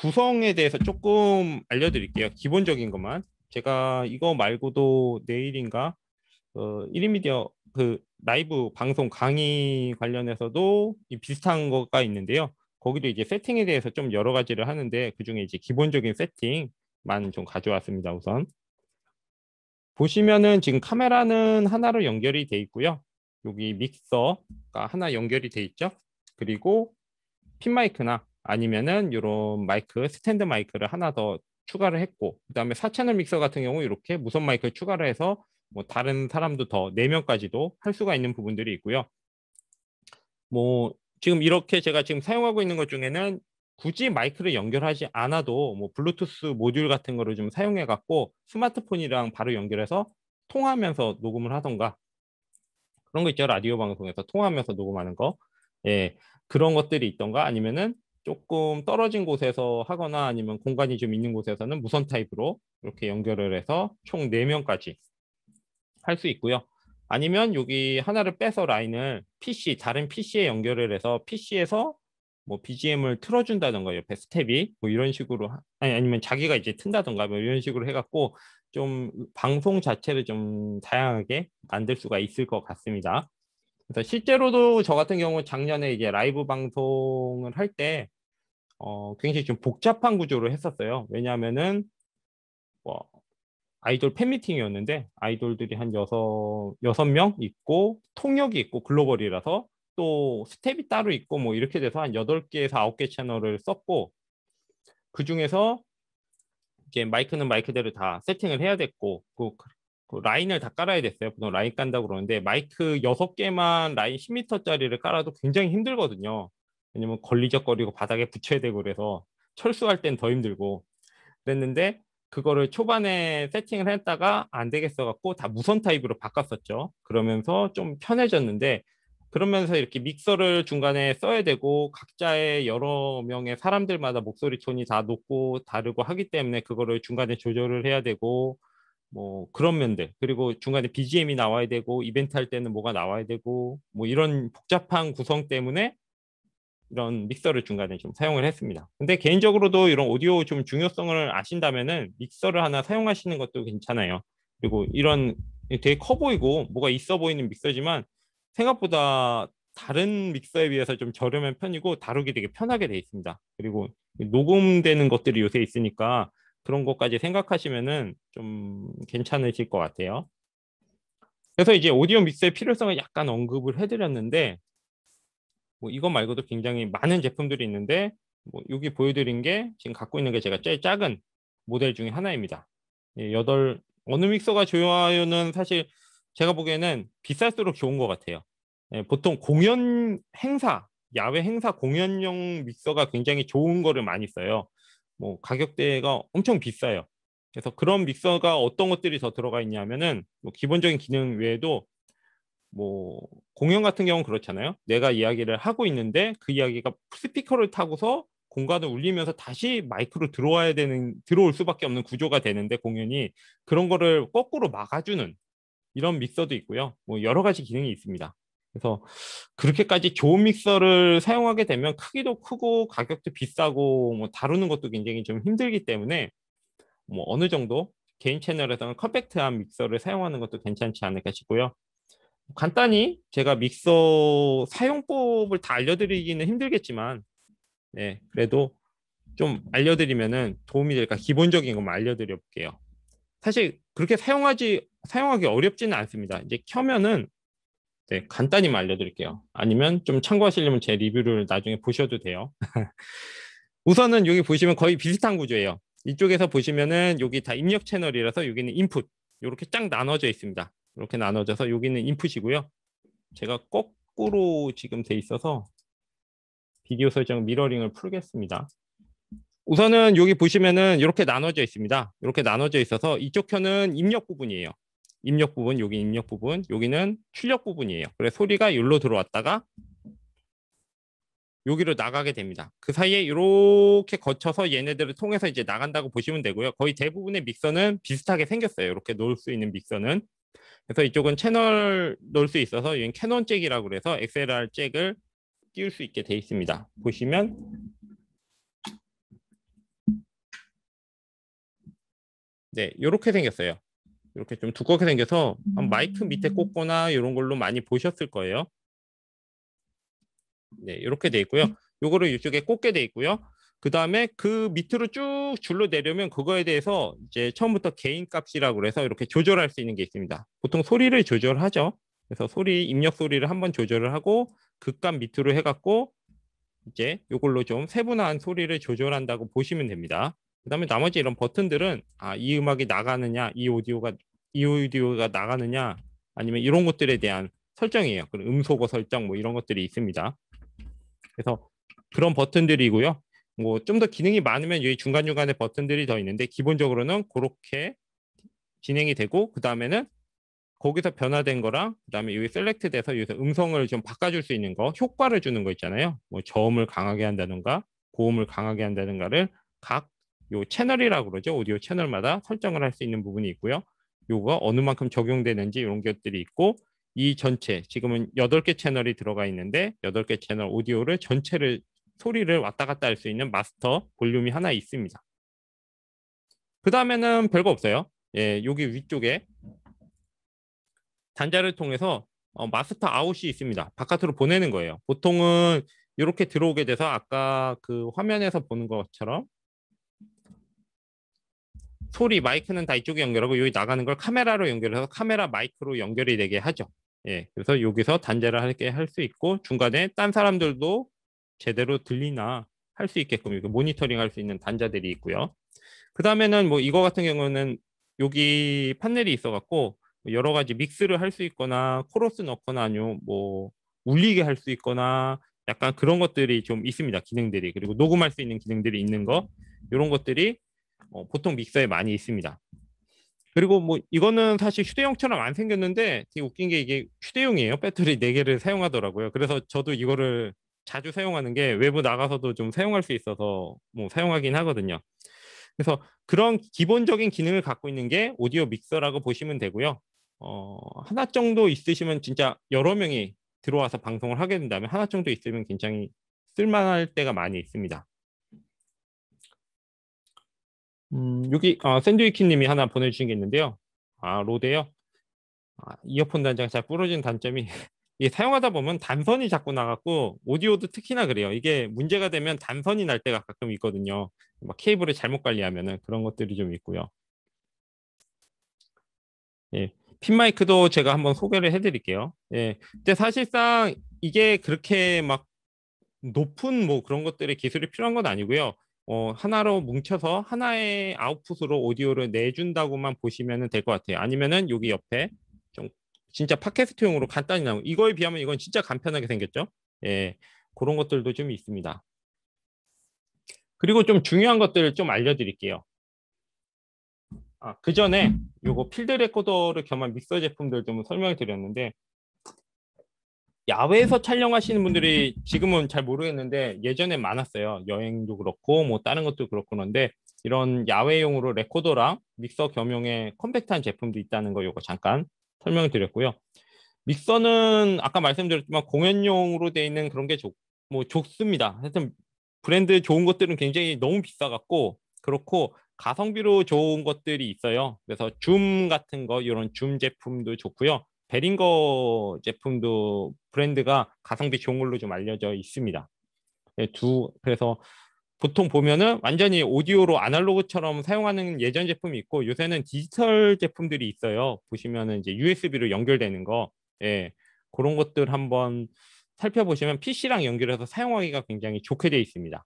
구성에 대해서 조금 알려드릴게요. 기본적인 것만. 제가 이거 말고도 내일인가 1인 미디어 그 라이브 방송 강의 관련해서도 이 비슷한 거가 있는데요. 거기도 이제 세팅에 대해서 좀 여러 가지를 하는데 그중에 이제 기본적인 세팅만 좀 가져왔습니다. 우선 보시면은 지금 카메라는 하나로 연결이 돼 있고요. 여기 믹서가 하나 연결이 돼 있죠. 그리고 핀 마이크나 아니면은 이런 마이크 스탠드 마이크를 하나 더 추가를 했고, 그다음에 4채널 믹서 같은 경우 이렇게 무선 마이크를 추가를 해서 뭐 다른 사람도 더 4명까지도 할 수가 있는 부분들이 있고요. 뭐 지금 이렇게 제가 지금 사용하고 있는 것 중에는 굳이 마이크를 연결하지 않아도 뭐 블루투스 모듈 같은 거를 좀 사용해 갖고 스마트폰이랑 바로 연결해서 통화하면서 녹음을 하던가, 그런 거 있죠. 라디오 방송에서 통화하면서 녹음하는 거. 예, 그런 것들이 있던가, 아니면은 조금 떨어진 곳에서 하거나 아니면 공간이 좀 있는 곳에서는 무선 타입으로 이렇게 연결을 해서 총 4명까지 할 수 있고요. 아니면 여기 하나를 빼서 라인을 다른 PC에 연결을 해서 PC에서 뭐 BGM을 틀어준다던가 옆에 스텝이 뭐 이런 식으로 아니면 자기가 이제 튼다던가 뭐 이런 식으로 해갖고 좀 방송 자체를 좀 다양하게 만들 수가 있을 것 같습니다. 그래서 실제로도 저 같은 경우 작년에 이제 라이브 방송을 할 때 굉장히 좀 복잡한 구조를 했었어요. 왜냐하면은 뭐 아이돌 팬미팅이었는데 아이돌들이 한 여섯 명 있고 통역이 있고 글로벌이라서 또 스텝이 따로 있고 뭐 이렇게 돼서 한 8개에서 9개 채널을 썼고, 그중에서 이제 마이크는 마이크대로 다 세팅을 해야 됐고 그 라인을 다 깔아야 됐어요. 보통 라인 깐다고 그러는데 마이크 6개만 라인 10m짜리를 깔아도 굉장히 힘들거든요. 왜냐면 걸리적거리고 바닥에 붙여야 되고 그래서 철수할 땐 더 힘들고 그랬는데, 그거를 초반에 세팅을 했다가 안 되겠어 갖고 다 무선 타입으로 바꿨었죠. 그러면서 좀 편해졌는데, 그러면서 이렇게 믹서를 중간에 써야 되고 각자의 여러 명의 사람들마다 목소리 톤이 다 높고 다르고 하기 때문에 그거를 중간에 조절을 해야 되고 뭐 그런 면들, 그리고 중간에 BGM이 나와야 되고 이벤트 할 때는 뭐가 나와야 되고 뭐 이런 복잡한 구성 때문에 이런 믹서를 중간에 좀 사용을 했습니다. 근데 개인적으로도 이런 오디오 좀 중요성을 아신다면은 믹서를 하나 사용하시는 것도 괜찮아요. 그리고 이런 되게 커 보이고 뭐가 있어 보이는 믹서지만 생각보다 다른 믹서에 비해서 좀 저렴한 편이고 다루기 되게 편하게 돼 있습니다. 그리고 녹음되는 것들이 요새 있으니까 그런 것까지 생각하시면은 좀 괜찮으실 것 같아요. 그래서 이제 오디오 믹서의 필요성을 약간 언급을 해드렸는데, 뭐 이거 말고도 굉장히 많은 제품들이 있는데 뭐 여기 보여드린 게 지금 갖고 있는 게 제가 제일 작은 모델 중에 하나입니다. 예, 어느 믹서가 좋아요는 사실 제가 보기에는 비쌀수록 좋은 것 같아요. 예, 보통 공연 행사, 야외 행사 공연용 믹서가 굉장히 좋은 거를 많이 써요. 뭐 가격대가 엄청 비싸요. 그래서 그런 믹서가 어떤 것들이 더 들어가 있냐면은 뭐 기본적인 기능 외에도 뭐 공연 같은 경우는 그렇잖아요. 내가 이야기를 하고 있는데 그 이야기가 스피커를 타고서 공간을 울리면서 다시 마이크로 들어올 수밖에 없는 구조가 되는데, 공연이 그런 거를 거꾸로 막아주는 이런 믹서도 있고요. 뭐 여러 가지 기능이 있습니다. 그래서 그렇게까지 좋은 믹서를 사용하게 되면 크기도 크고 가격도 비싸고 뭐 다루는 것도 굉장히 좀 힘들기 때문에 뭐 어느 정도 개인 채널에서는 컴팩트한 믹서를 사용하는 것도 괜찮지 않을까 싶고요. 간단히 제가 믹서 사용법을 다 알려드리기는 힘들겠지만, 네, 그래도 좀 알려드리면은 도움이 될까 기본적인 것만 알려드려 볼게요. 사실 그렇게 사용하기 어렵지는 않습니다. 이제 켜면은 네, 간단히만 알려드릴게요. 아니면 좀 참고하시려면 제 리뷰를 나중에 보셔도 돼요. 우선은 여기 보시면 거의 비슷한 구조예요. 이쪽에서 보시면은 여기 다 입력 채널이라서 여기는 인풋 이렇게 쫙 나눠져 있습니다. 이렇게 나눠져서 여기는 인풋이고요. 제가 거꾸로 지금 돼 있어서 비디오 설정 미러링을 풀겠습니다. 우선은 여기 보시면은 이렇게 나눠져 있습니다. 이렇게 나눠져 있어서 이쪽 편은 입력 부분이에요. 입력 부분, 여기 입력 부분, 여기는 출력 부분이에요. 그래서 소리가 여기로 들어왔다가 여기로 나가게 됩니다. 그 사이에 이렇게 거쳐서 얘네들을 통해서 이제 나간다고 보시면 되고요. 거의 대부분의 믹서는 비슷하게 생겼어요. 이렇게 놓을 수 있는 믹서는. 그래서 이쪽은 채널 놓을 수 있어서 여기는 캐논 잭이라고 그래서 XLR 잭을 띄울 수 있게 돼 있습니다. 보시면 네, 이렇게 생겼어요. 이렇게 좀 두껍게 생겨서 마이크 밑에 꽂거나 이런 걸로 많이 보셨을 거예요. 네, 이렇게 돼 있고요. 요거를 이쪽에 꽂게 돼 있고요. 그 다음에 그 밑으로 쭉 줄로 내려면 그거에 대해서 이제 처음부터 개인 값이라고 그래서 이렇게 조절할 수 있는 게 있습니다. 보통 소리를 조절하죠. 그래서 입력 소리를 한번 조절을 하고 그 값 밑으로 해갖고 이제 요걸로 좀 세분화한 소리를 조절한다고 보시면 됩니다. 그 다음에 나머지 이런 버튼들은 이 음악이 나가느냐, 이 오디오가 나가느냐, 아니면 이런 것들에 대한 설정이에요. 그런 음소거 설정 뭐 이런 것들이 있습니다. 그래서 그런 버튼들이고요. 뭐 좀 더 기능이 많으면 여기 중간중간에 버튼들이 더 있는데 기본적으로는 그렇게 진행이 되고 그 다음에는 거기서 변화된 거랑 그다음에 여기 셀렉트 돼서 여기서 음성을 좀 바꿔줄 수 있는 거, 효과를 주는 거 있잖아요. 뭐 저음을 강하게 한다든가 고음을 강하게 한다든가를 각 요 채널이라고 그러죠. 오디오 채널마다 설정을 할 수 있는 부분이 있고요. 요거 어느 만큼 적용되는지 이런 것들이 있고 이 전체 지금은 8개 채널이 들어가 있는데 8개 채널 오디오를 전체를 소리를 왔다 갔다 할 수 있는 마스터 볼륨이 하나 있습니다. 그 다음에는 별거 없어요. 예, 여기 위쪽에 단자를 통해서 마스터 아웃이 있습니다. 바깥으로 보내는 거예요. 보통은 이렇게 들어오게 돼서 아까 그 화면에서 보는 것처럼 소리 마이크는 다 이쪽에 연결하고 여기 나가는 걸 카메라로 연결해서 카메라 마이크로 연결이 되게 하죠. 예, 그래서 여기서 단자를 하게 할 수 있고 중간에 딴 사람들도 제대로 들리나 할 수 있게끔 이렇게 모니터링 할 수 있는 단자들이 있고요. 그 다음에는 뭐 이거 같은 경우는 여기 판넬이 있어 갖고 여러 가지 믹스를 할 수 있거나 코러스 넣거나 아니면 뭐 울리게 할 수 있거나 약간 그런 것들이 좀 있습니다. 기능들이. 그리고 녹음할 수 있는 기능들이 있는 거 이런 것들이 보통 믹서에 많이 있습니다. 그리고 뭐 이거는 사실 휴대용처럼 안 생겼는데 되게 웃긴 게 이게 휴대용이에요. 배터리 4개를 사용하더라고요. 그래서 저도 이거를 자주 사용하는 게 외부 나가서도 좀 사용할 수 있어서 뭐 사용하긴 하거든요. 그래서 그런 기본적인 기능을 갖고 있는 게 오디오 믹서라고 보시면 되고요. 하나 정도 있으시면 진짜 여러 명이 들어와서 방송을 하게 된다면 하나 정도 있으면 굉장히 쓸만할 때가 많이 있습니다. 여기 샌드위치 님이 하나 보내주신 게 있는데요. 로데요. 이어폰 단자가 잘 부러진 단점이 이게 사용하다 보면 단선이 자꾸 나갔고 오디오도 특히나 그래요. 이게 문제가 되면 단선이 날 때가 가끔 있거든요. 막 케이블을 잘못 관리하면은 그런 것들이 좀 있고요. 예, 핀 마이크도 제가 한번 소개를 해드릴게요. 예, 근데 사실상 이게 그렇게 막 높은 뭐 그런 것들의 기술이 필요한 건 아니고요. 하나로 뭉쳐서 하나의 아웃풋으로 오디오를 내준다고만 보시면 될 것 같아요. 아니면은 여기 옆에 좀 진짜 팟캐스트용으로 간단히 나오고 이거에 비하면 이건 진짜 간편하게 생겼죠. 예, 그런 것들도 좀 있습니다. 그리고 좀 중요한 것들을 좀 알려드릴게요. 그 전에 요거 필드 레코더를 겸한 믹서 제품들 좀 설명을 드렸는데 야외에서 촬영하시는 분들이 지금은 잘 모르겠는데 예전에 많았어요. 여행도 그렇고 뭐 다른 것도 그렇고 그런데 이런 야외용으로 레코더랑 믹서 겸용의 컴팩트한 제품도 있다는 거 요거 잠깐 설명을 드렸고요. 믹서는 아까 말씀드렸지만 공연용으로 돼 있는 그런 게 뭐 좋습니다. 하여튼 브랜드 좋은 것들은 굉장히 너무 비싸갖고 그렇고 가성비로 좋은 것들이 있어요. 그래서 줌 같은 거 이런 줌 제품도 좋고요. 베링거 제품도 브랜드가 가성비 좋은 걸로 좀 알려져 있습니다. 네, 그래서 보통 보면은 완전히 오디오로 아날로그처럼 사용하는 예전 제품이 있고 요새는 디지털 제품들이 있어요. 보시면은 이제 USB로 연결되는 거, 예, 그런 것들 한번 살펴보시면 PC랑 연결해서 사용하기가 굉장히 좋게 되어 있습니다.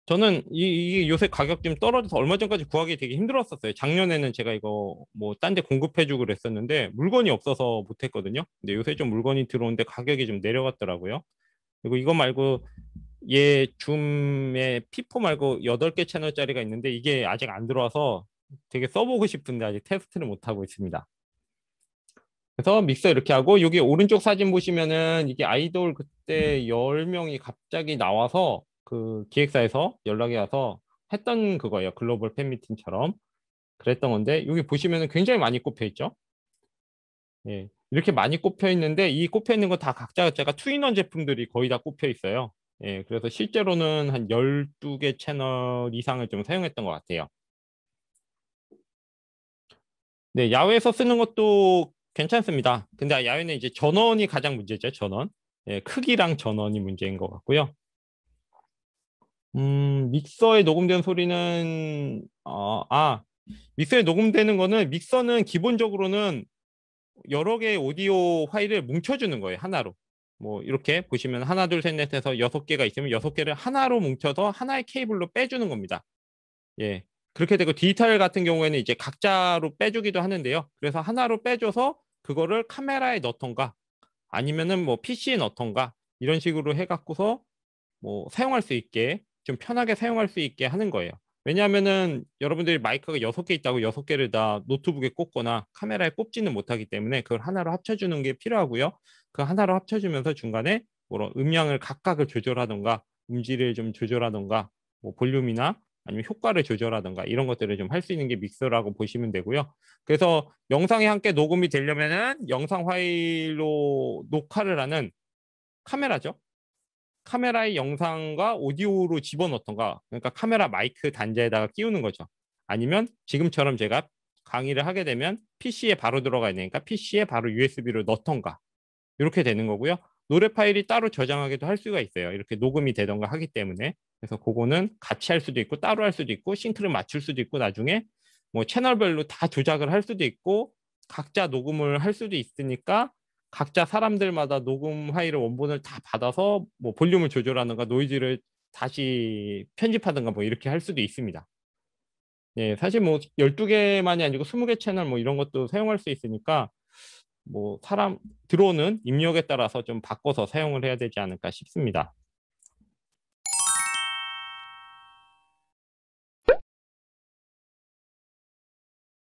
저는 이 요새 가격 좀 떨어져서 얼마 전까지 구하기 되게 힘들었었어요. 작년에는 제가 이거 뭐 딴 데 공급해주고 그랬었는데 물건이 없어서 못했거든요. 근데 요새 좀 물건이 들어오는데 가격이 좀 내려갔더라고요. 그리고 이거 말고 얘 줌의 P4 말고 8개 채널짜리가 있는데 이게 아직 안 들어와서 되게 써보고 싶은데 아직 테스트를 못하고 있습니다. 그래서 믹서 이렇게 하고 여기 오른쪽 사진 보시면은 이게 아이돌 그때 10명이 갑자기 나와서 그 기획사에서 연락이 와서 했던 그거예요. 글로벌 팬미팅처럼 그랬던 건데 여기 보시면은 굉장히 많이 꼽혀 있죠. 예. 이렇게 많이 꼽혀 있는데 이 꼽혀 있는 거 다 각자가 투인원 제품들이 거의 다 꼽혀 있어요. 예, 그래서 실제로는 한 12개 채널 이상을 좀 사용했던 것 같아요. 네, 야외에서 쓰는 것도 괜찮습니다. 근데 야외는 이제 전원이 가장 문제죠, 전원. 예, 크기랑 전원이 문제인 것 같고요. 믹서에 녹음된 소리는, 믹서에 녹음되는 거는, 믹서는 기본적으로는 여러 개의 오디오 파일을 뭉쳐주는 거예요, 하나로. 뭐, 이렇게 보시면 하나, 둘, 셋, 넷 해서 6개가 있으면 6개를 하나로 뭉쳐서 하나의 케이블로 빼주는 겁니다. 예. 그렇게 되고 디지털 같은 경우에는 이제 각자로 빼주기도 하는데요. 그래서 하나로 빼줘서 그거를 카메라에 넣던가 아니면은 뭐 PC에 넣던가 이런 식으로 해갖고서 뭐 사용할 수 있게 좀 편하게 사용할 수 있게 하는 거예요. 왜냐하면은 여러분들이 마이크가 6개 있다고 6개를 다 노트북에 꽂거나 카메라에 꼽지는 못하기 때문에 그걸 하나로 합쳐주는 게 필요하고요. 그 하나로 합쳐주면서 중간에 뭐 음량을 각각을 조절하던가 음질을 좀 조절하던가 뭐 볼륨이나 아니면 효과를 조절하던가 이런 것들을 좀 할 수 있는 게 믹서라고 보시면 되고요. 그래서 영상이 함께 녹음이 되려면은 영상 파일로 녹화를 하는 카메라죠. 카메라의 영상과 오디오로 집어넣던가 그러니까 카메라 마이크 단자에다가 끼우는 거죠. 아니면 지금처럼 제가 강의를 하게 되면 PC에 바로 들어가야 되니까 PC에 바로 USB로 넣던가 이렇게 되는 거고요. 노래 파일이 따로 저장하기도 할 수가 있어요. 이렇게 녹음이 되던가 하기 때문에. 그래서 그거는 같이 할 수도 있고 따로 할 수도 있고 싱크를 맞출 수도 있고 나중에 뭐 채널별로 다 조작을 할 수도 있고 각자 녹음을 할 수도 있으니까 각자 사람들마다 녹음 파일을 원본을 다 받아서 뭐 볼륨을 조절하는가 노이즈를 다시 편집하든가 뭐 이렇게 할 수도 있습니다. 예, 사실 뭐 12개만이 아니고 20개 채널 뭐 이런 것도 사용할 수 있으니까 뭐 사람 들어오는 입력에 따라서 좀 바꿔서 사용을 해야 되지 않을까 싶습니다.